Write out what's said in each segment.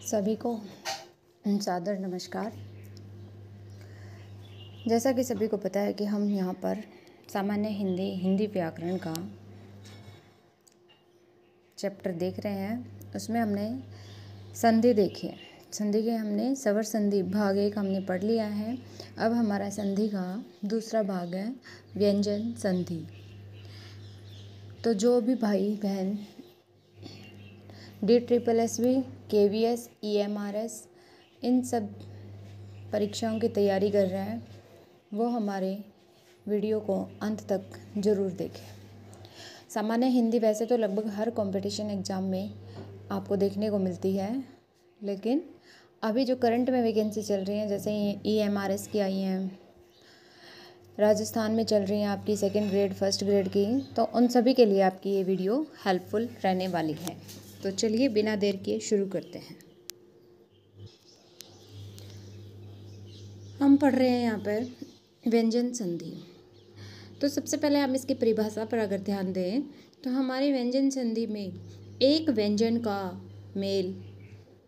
सभी को सादर नमस्कार। जैसा कि सभी को पता है कि हम यहाँ पर सामान्य हिंदी व्याकरण का चैप्टर देख रहे हैं। उसमें हमने संधि देखी है। संधि के हमने सवर संधि भाग 1 हमने पढ़ लिया है। अब हमारा संधि का दूसरा भाग है व्यंजन संधि। तो जो भी भाई बहन DSSB, KVS, EMRS इन सब परीक्षाओं की तैयारी कर रहे हैं वो हमारे वीडियो को अंत तक ज़रूर देखें। सामान्य हिंदी वैसे तो लगभग हर कंपटीशन एग्ज़ाम में आपको देखने को मिलती है, लेकिन अभी जो करंट में वैकेंसी चल रही हैं जैसे EMRS की आई हैं, राजस्थान में चल रही हैं आपकी 2nd ग्रेड 1st ग्रेड की, तो उन सभी के लिए आपकी ये वीडियो हेल्पफुल रहने वाली है। तो चलिए बिना देर किए शुरू करते हैं। हम पढ़ रहे हैं यहाँ पर व्यंजन संधि। तो सबसे पहले हम इसकी परिभाषा पर अगर ध्यान दें तो हमारे व्यंजन संधि में एक व्यंजन का मेल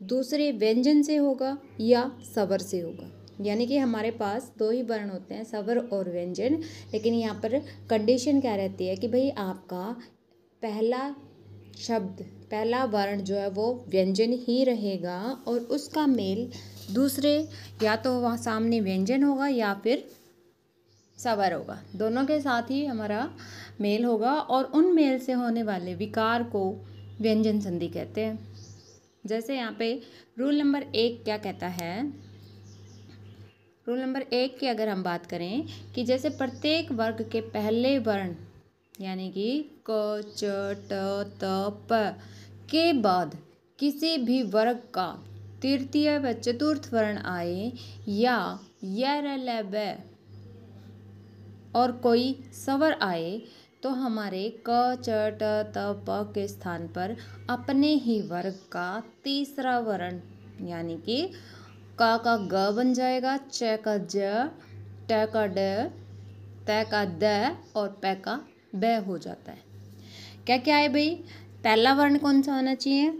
दूसरे व्यंजन से होगा या स्वर से होगा। यानी कि हमारे पास दो ही वर्ण होते हैं, स्वर और व्यंजन, लेकिन यहाँ पर कंडीशन क्या रहती है कि भाई आपका पहला वर्ण जो है वो व्यंजन ही रहेगा और उसका मेल दूसरे या तो वहाँ सामने व्यंजन होगा या फिर स्वर होगा, दोनों के साथ ही हमारा मेल होगा और उन मेल से होने वाले विकार को व्यंजन संधि कहते हैं। जैसे यहाँ पे रूल नंबर 1 क्या कहता है, रूल नंबर 1 की अगर हम बात करें कि जैसे प्रत्येक वर्ग के पहले वर्ण यानी कि क, च, ट, त, प के बाद किसी भी वर्ग का तृतीय व चतुर्थ वर्ण आए या य, र, ल, व और कोई स्वर आए तो हमारे क, च, ट, त, प के स्थान पर अपने ही वर्ग का तीसरा वर्ण यानी कि का ग बन जाएगा, च का ज, ट का ड, त का द और प का ब हो जाता है। क्या क्या है भाई, पहला वर्ण कौन सा होना चाहिए,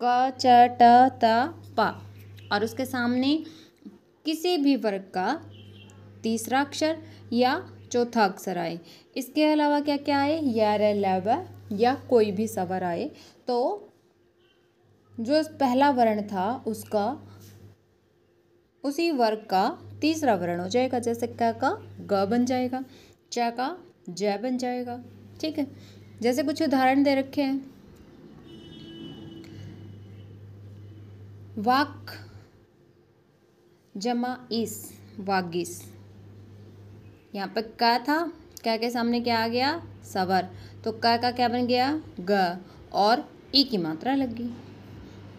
क, च, ट, त, प और उसके सामने किसी भी वर्ग का तीसरा अक्षर या चौथा अक्षर आए। इसके अलावा क्या क्या आए, या, र, ल, व या कोई भी स्वर आए तो जो पहला वर्ण था उसका उसी वर्ग का तीसरा वर्ण हो जाएगा। जैसे क का ग बन जाएगा, च का ज बन जाएगा। ठीक है, जैसे कुछ उदाहरण दे रखे हैं, वाक जमा इस, वागिस। यहाँ पे क था, क के सामने क्या आ गया, स्वर, तो क का क्या बन गया, ग और ई की मात्रा लग गई।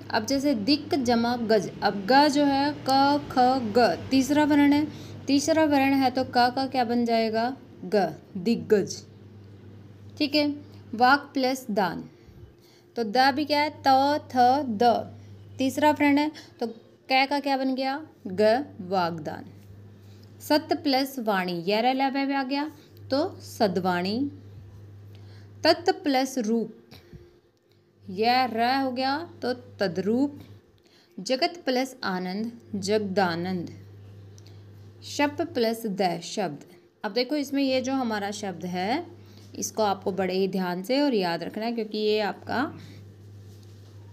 अब जैसे दिक जमा गज, अब ग जो है क ख ग तीसरा वर्ण है, तीसरा वर्ण है तो क का क्या बन जाएगा, ग, दिग्गज। ठीक है, वाक प्लस दान, तो द भी क्या है, त थ द तीसरा वर्ण है तो क का क्या बन गया, ग, वागदान। सत्य प्लस वाणी, य, र, ल, व आ गया तो सद्वाणी। तत्व प्लस रूप, यह र हो गया तो तद्रूप। जगत प्लस आनंद, जगदानंद। शब्द प्लस द, शब्द। अब देखो इसमें ये जो हमारा शब्द है इसको आपको बड़े ही ध्यान से और याद रखना है, क्योंकि ये आपका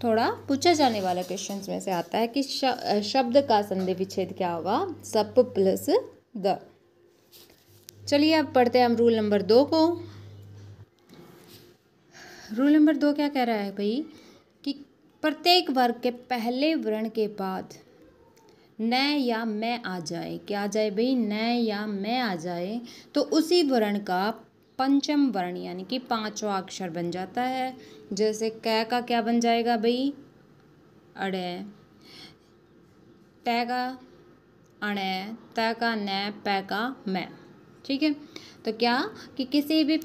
थोड़ा पूछा जाने वाला क्वेश्चंस में से आता है कि शब्द का संधि विच्छेद क्या होगा, सप प्लस द। चलिए अब पढ़ते हैं हम रूल नंबर 2 को। रूल नंबर 2 क्या कह रहा है भाई कि प्रत्येक वर्ग के पहले वर्ण के बाद न या मैं आ जाए, क्या आ जाए भाई, न या मैं आ जाए तो उसी वर्ण का पंचम वर्ण यानी कि पांचवा अक्षर बन जाता है। जैसे क का क्या बन जाएगा भाई, अड़े, ट का अणे, त का न, प का मैं। ठीक है, तो क्या कि किसी भी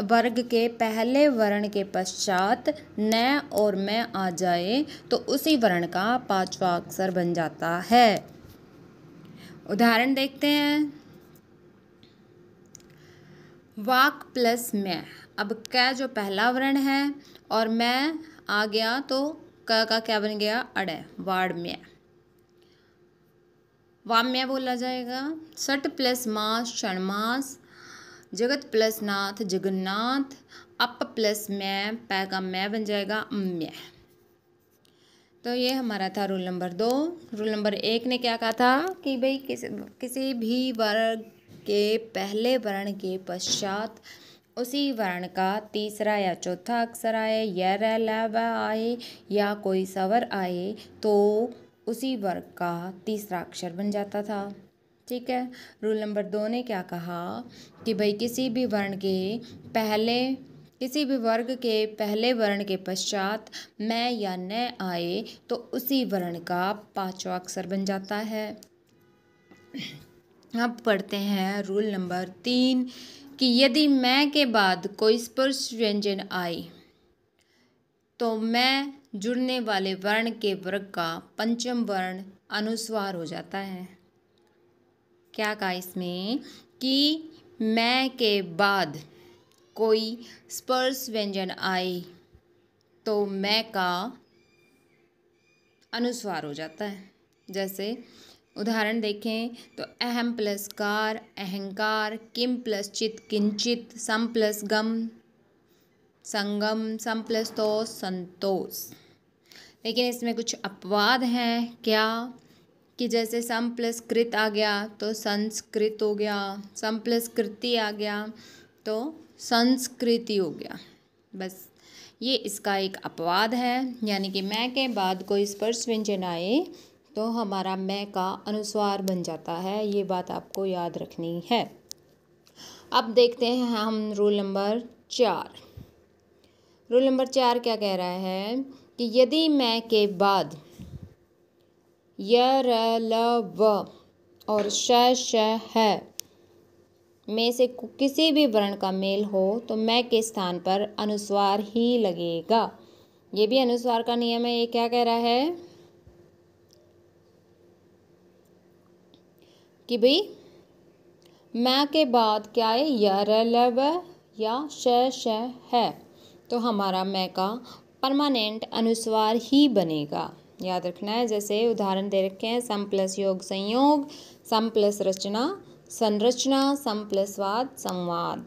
वर्ग के पहले वर्ण के पश्चात न और मैं आ जाए तो उसी वर्ण का पांचवा अक्षर बन जाता है। उदाहरण देखते हैं, वाक प्लस मैं, अब क जो पहला वर्ण है और मैं आ गया तो क का क्या बन गया, अड़े, वाड़म्य, वाम्य बोला जाएगा। सट प्लस मास षणमास, जगत प्लस नाथ जगन्नाथ, अप प्लस मैं, पै का मैं बन जाएगा अम्य। तो ये हमारा था रूल नंबर 2। रूल नंबर 1 ने क्या कहा था कि भाई किसी भी वर्ग के पहले वर्ण के पश्चात उसी वर्ण का तीसरा या चौथा अक्षर आए, या र ल व आए या कोई स्वर आए तो उसी वर्ग का तीसरा अक्षर बन जाता था। ठीक है। रूल नंबर 2 ने क्या कहा कि भाई किसी भी वर्ग के पहले वर्ण के पश्चात मैं या न आए तो उसी वर्ण का पांचवा अक्षर बन जाता है। अब पढ़ते हैं रूल नंबर 3 कि यदि मैं के बाद कोई स्पर्श व्यंजन आए तो मैं जुड़ने वाले वर्ण के वर्ग का पंचम वर्ण अनुस्वार हो जाता है। क्या कहा इसमें कि मैं के बाद कोई स्पर्श व्यंजन आए तो मैं का अनुस्वार हो जाता है। जैसे उदाहरण देखें तो अहम प्लस कार अहंकार, किम प्लस चित किंचित, सम प्लस गम संगम, सम प्लस तोष संतोष। लेकिन इसमें कुछ अपवाद हैं। क्या कि जैसे सम प्लस कृत आ गया तो संस्कृत हो गया, सम प्लस कृति आ गया तो संस्कृति हो गया। बस ये इसका एक अपवाद है, यानी कि मैं के बाद कोई स्पर्श व्यंजन आए तो हमारा मैं का अनुस्वार बन जाता है। ये बात आपको याद रखनी है। अब देखते हैं हम रूल नंबर 4। रूल नंबर 4 क्या कह रहा है कि यदि मैं के बाद य र ल व और श है में से किसी भी वर्ण का मेल हो तो मैं के स्थान पर अनुस्वार ही लगेगा। ये भी अनुस्वार का नियम है। ये क्या कह रहा है कि भाई मैं के बाद क्या है, य र ल व या श है तो हमारा मैं का परमानेंट अनुस्वार ही बनेगा। याद रखना है। जैसे उदाहरण दे रखे हैं सम प्लस योग संयोग, सम प्लस रचना संरचना, सम प्लस वाद संवाद।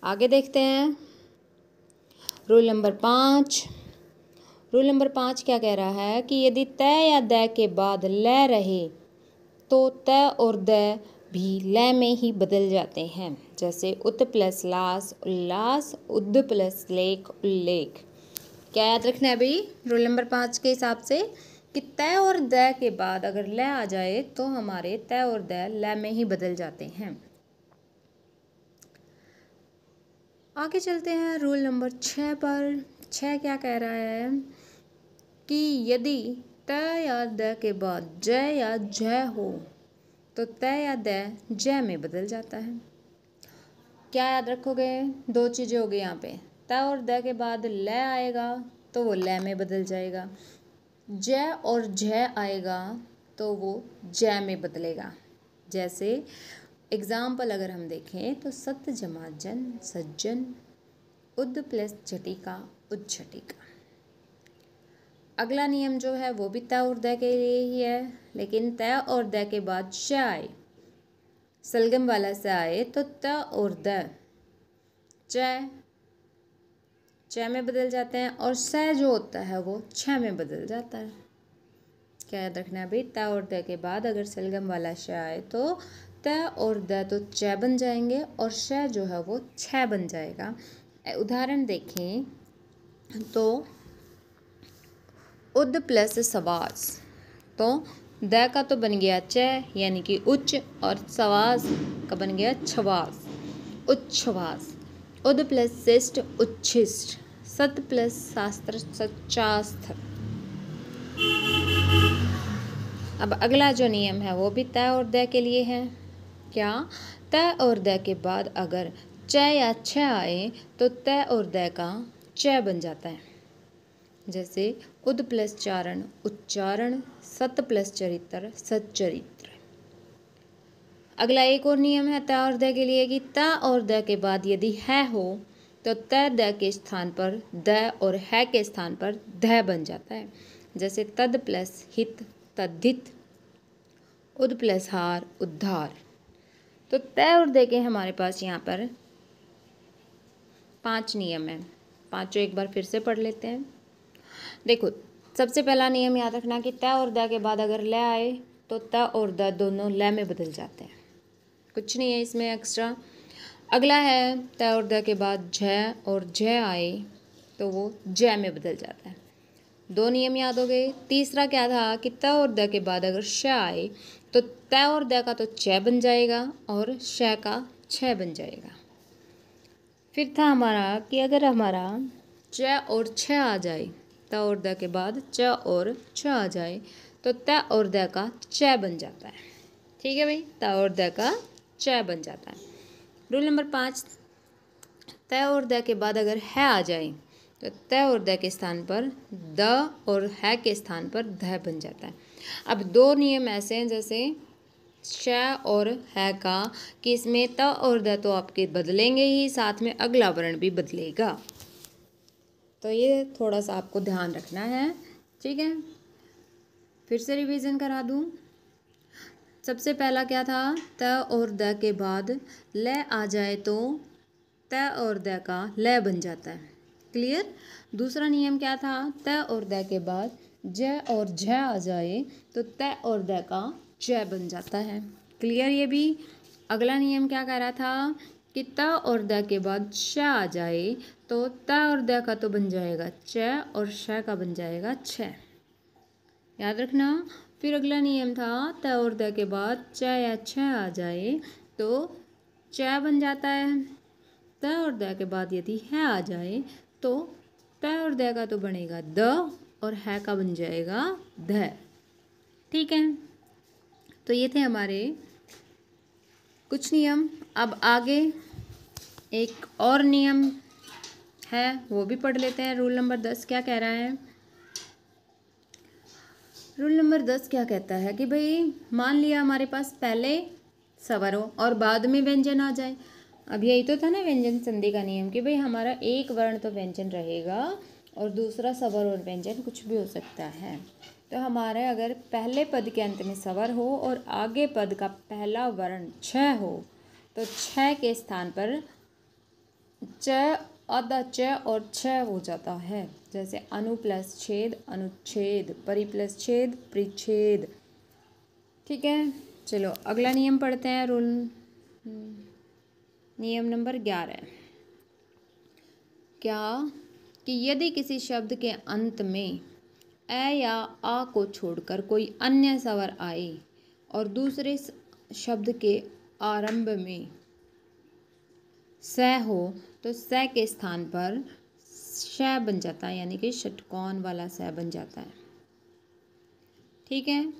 आगे देखते हैं रूल नंबर 5। रूल नंबर 5 क्या कह रहा है कि यदि त या द के बाद ल रहे तो त और द भी ल में ही बदल जाते हैं। जैसे उत प्लस लास उल्लास, उद्द प्लस लेख उल्लेख। क्या याद रखना है भाई रूल नंबर 5 के हिसाब से कि त और द के बाद अगर ल आ जाए तो हमारे त और द ल में ही बदल जाते हैं। आगे चलते हैं रूल नंबर 6 पर। 6 क्या कह रहा है कि यदि त या द के बाद ज या झ हो तो त या द ज में बदल जाता है। क्या याद रखोगे? 2 चीज़ें हो गई यहाँ पे। त और द के बाद ल आएगा तो वो ल में बदल जाएगा, ज और झ आएगा तो वो ज में बदलेगा। जैसे एग्जाम्पल अगर हम देखें तो सत्य जमा जन सज्जन, उद्द प्लस झटिका उज्झटिका। अगला नियम जो है वो भी त और द के लिए ही है, लेकिन त और द के बाद श आए, सलगम वाला से आए तो त और द च में बदल जाते हैं और स जो होता है वो छ में बदल जाता है। क्या याद रखना है भाई? त और द के बाद अगर सलगम वाला श आए तो त और द तो च बन जाएंगे और श जो है वो छ बन जाएगा। उदाहरण देखें तो उद्द प्लस सवास, तो द का तो बन गया च यानी कि उच्च और सवास का बन गया छवास उच्छवास। उद्द प्लस शिष्ट उच्छिष्ट, सत प्लस शास्त्र सच्चास्त्र। अब अगला जो नियम है वो भी त और द के लिए है। क्या? त और द के बाद अगर च या छ आए तो त और द का च बन जाता है। जैसे उद प्लस चारण उच्चारण, सत प्लस चरित्र सच्चरित्र। अगला एक और नियम है त और द के लिए कि त और द के बाद यदि है हो तो त द के स्थान पर द और है के स्थान पर ध बन जाता है। जैसे तद प्लस हित तद्धित, उद प्लस हार उद्धार। तो त और द के हमारे पास यहाँ पर 5 नियम हैं। पांचों एक बार फिर से पढ़ लेते हैं। देखो, सबसे पहला नियम याद रखना कि त और द के बाद अगर ल आए तो त और द दोनों ल में बदल जाते हैं, कुछ नहीं है इसमें एक्स्ट्रा। अगला है त और द के बाद झ और झ आए तो वो ज में बदल जाता है। 2 नियम याद हो गए। तीसरा क्या था कि त और द के बाद अगर श आए तो त और द का तो च बन जाएगा और श का छ बन जाएगा। फिर था हमारा कि अगर हमारा च और छ आ जाए, त और द के बाद च और छ आ जाए तो त और द का च बन जाता है। ठीक है भाई, त और द का च बन जाता है। रूल नंबर 5, त और द के बाद अगर है आ जाए तो त और द के स्थान पर द और है के स्थान पर ध बन जाता है। अब 2 नियम ऐसे हैं जैसे श और है का कि इसमें त और द तो आपके बदलेंगे ही, साथ में अगला वर्ण भी बदलेगा। तो ये थोड़ा सा आपको ध्यान रखना है। ठीक है, फिर से रिवीजन करा दूँ। सबसे पहला क्या था, त और द के बाद ल आ जाए तो त और द का ल बन जाता है। क्लियर। दूसरा नियम क्या था, त और द के बाद ज और झ आ जाए तो त और द का च बन जाता है। क्लियर ये भी। अगला नियम क्या कह रहा था कि त और द के बाद श आ जाए तो त और द का तो बन जाएगा च और श का बन जाएगा छ, याद रखना। फिर अगला नियम था त और द के बाद च या छ आ जाए तो च बन जाता है। त और द के बाद यदि है आ जाए तो त और द का तो बनेगा द और है का बन जाएगा ध। ठीक है, तो ये थे हमारे कुछ नियम। अब आगे एक और नियम है, वो भी पढ़ लेते हैं। रूल नंबर 10 क्या कह रहा है। रूल नंबर 10 क्या कहता है कि भाई मान लिया हमारे पास पहले स्वर हो और बाद में व्यंजन आ जाए। अब यही तो था ना व्यंजन संधि का नियम कि भाई हमारा एक वर्ण तो व्यंजन रहेगा और दूसरा स्वर और व्यंजन कुछ भी हो सकता है। तो हमारे अगर पहले पद के अंत में स्वर हो और आगे पद का पहला वर्ण छ हो तो छ के स्थान पर च आधा च और छ हो जाता है। जैसे अनु प्लस छेद अनुच्छेद, परि प्लस छेद परिच्छेद। ठीक है, चलो अगला नियम पढ़ते हैं। रूल नियम नंबर 11 क्या कि यदि किसी शब्द के अंत में ए या आ को छोड़कर कोई अन्य स्वर आए और दूसरे शब्द के आरंभ में स हो तो स के स्थान पर श बन जाता है, यानी कि षटकोण वाला स बन जाता है। ठीक है,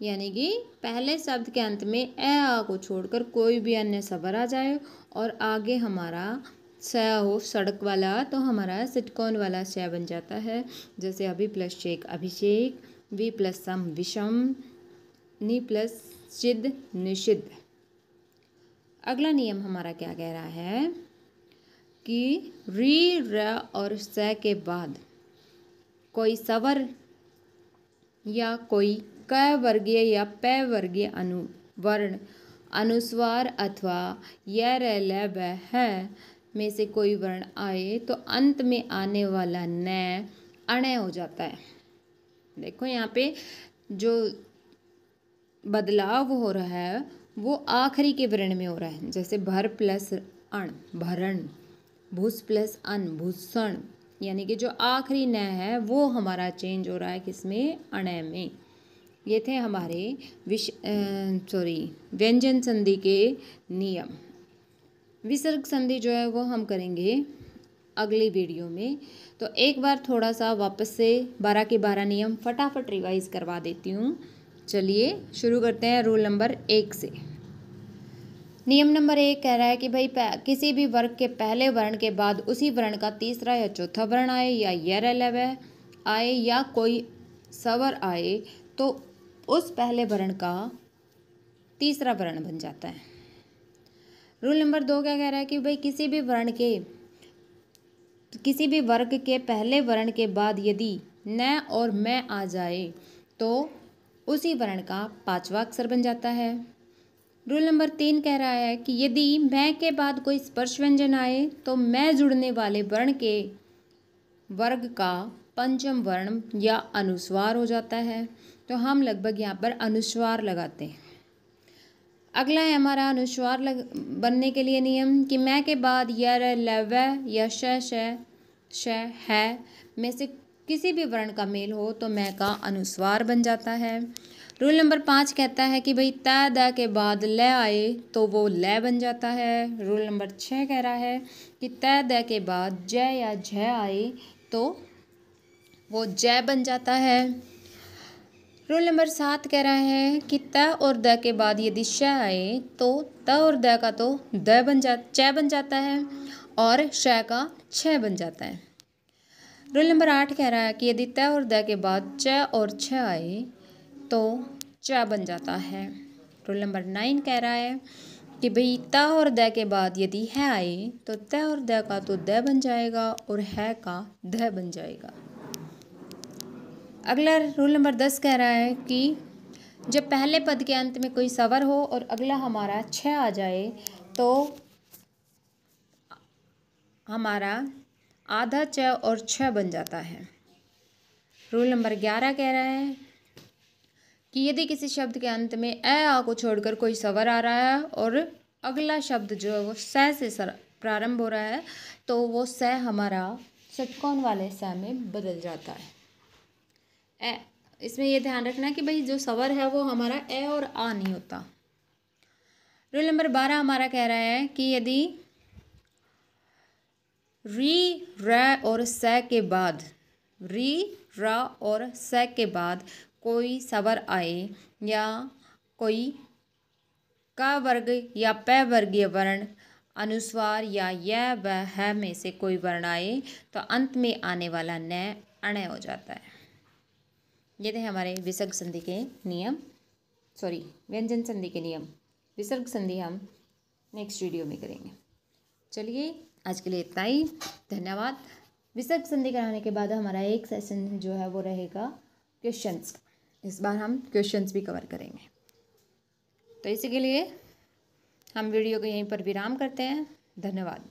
यानी कि पहले शब्द के अंत में ए आ को छोड़कर कोई भी अन्य स्वर आ जाए और आगे हमारा स हो सड़क वाला तो हमारा षटकोण वाला श बन जाता है। जैसे अभि प्लस शेक अभिषेक, वि प्लस सम विषम, नि प्लस सिद्ध निषिद्ध। अगला नियम हमारा क्या कह रहा है कि री र और स के बाद कोई स्वर या कोई क वर्गीय या प वर्गीय वर्ण अनुस्वार अथवा य र ल व है में से कोई वर्ण आए तो अंत में आने वाला न अणय हो जाता है। देखो यहाँ पे जो बदलाव हो रहा है वो आखिरी के वर्ण में हो रहा है। जैसे भर प्लस अण भरण, भूस प्लस अन भूषण, यानी कि जो आखिरी न है वो हमारा चेंज हो रहा है किसमें, अणय में। ये थे हमारे व्यंजन संधि के नियम। विसर्ग संधि जो है वो हम करेंगे अगली वीडियो में। तो एक बार थोड़ा सा वापस से 12 के 12 नियम फटाफट रिवाइज करवा देती हूँ। चलिए शुरू करते हैं रूल नंबर 1 से। नियम नंबर 1 कह रहा है कि भाई किसी भी वर्ग के पहले वर्ण के बाद उसी वर्ण का तीसरा या चौथा वर्ण आए या य र ल व आए या कोई स्वर आए तो उस पहले वर्ण का तीसरा वर्ण बन जाता है। रूल नंबर 2 क्या कह रहा है कि भाई किसी भी वर्ण के किसी भी वर्ग के पहले वर्ण के बाद यदि न और मैं आ जाए तो उसी वर्ण का पांचवा अक्षर बन जाता है। रूल नंबर 3 कह रहा है कि यदि मैं के बाद कोई स्पर्श व्यंजन आए तो मैं जुड़ने वाले वर्ण के वर्ग का पंचम वर्ण या अनुस्वार हो जाता है। तो हम लगभग यहाँ पर अनुस्वार लगाते हैं। अगला है हमारा अनुस्वार बनने के लिए नियम कि मैं के बाद य र ल व या श है में से किसी भी वर्ण का मेल हो तो मैं का अनुस्वार बन जाता है। रूल नंबर 5 कहता है कि भाई त द के बाद ल आए तो वो ल बन जाता है। रूल नंबर 6 कह रहा है कि त द के बाद ज या झ आए तो वो ज बन जाता है। रूल नंबर 7 कह रहा है कि त और द के बाद यदि श आए तो त और द का तो च बन जाता है और श का छ बन जाता है। रूल नंबर 8 कह रहा है कि यदि त और द के बाद च और छ आए तो च बन जाता है। रूल नंबर 9 कह रहा है कि भाई त और द के बाद यदि है आए तो त और द का तो द बन जाएगा और है का ध बन जाएगा। अगला रूल नंबर 10 कह रहा है कि जब पहले पद के अंत में कोई स्वर हो और अगला हमारा छ आ जाए तो हमारा आधा च और छ बन जाता है। रूल नंबर 11 कह रहा है कि यदि किसी शब्द के अंत में आ को छोड़कर कोई स्वर आ रहा है और अगला शब्द जो है वो से प्रारंभ हो रहा है तो वो स हमारा षटकोण वाले स में बदल जाता है। इसमें ये ध्यान रखना कि भाई जो स्वर है वो हमारा ए और आ नहीं होता। रूल नंबर 12 हमारा कह रहा है कि यदि री र और स के बाद कोई स्वर आए या कोई क वर्ग या प वर्गीय वर्ण अनुस्वार या य व ह में से कोई वर्ण आए तो अंत में आने वाला न अण हो जाता है। ये थे हमारे विसर्ग संधि के नियम, व्यंजन संधि के नियम। विसर्ग संधि हम नेक्स्ट वीडियो में करेंगे। चलिए आज के लिए इतना ही, धन्यवाद। विसर्ग संधि कराने के बाद हमारा एक सेशन जो है वो रहेगा क्वेश्चंस। इस बार हम क्वेश्चंस भी कवर करेंगे। तो इसी के लिए हम वीडियो को यहीं पर विराम करते हैं। धन्यवाद।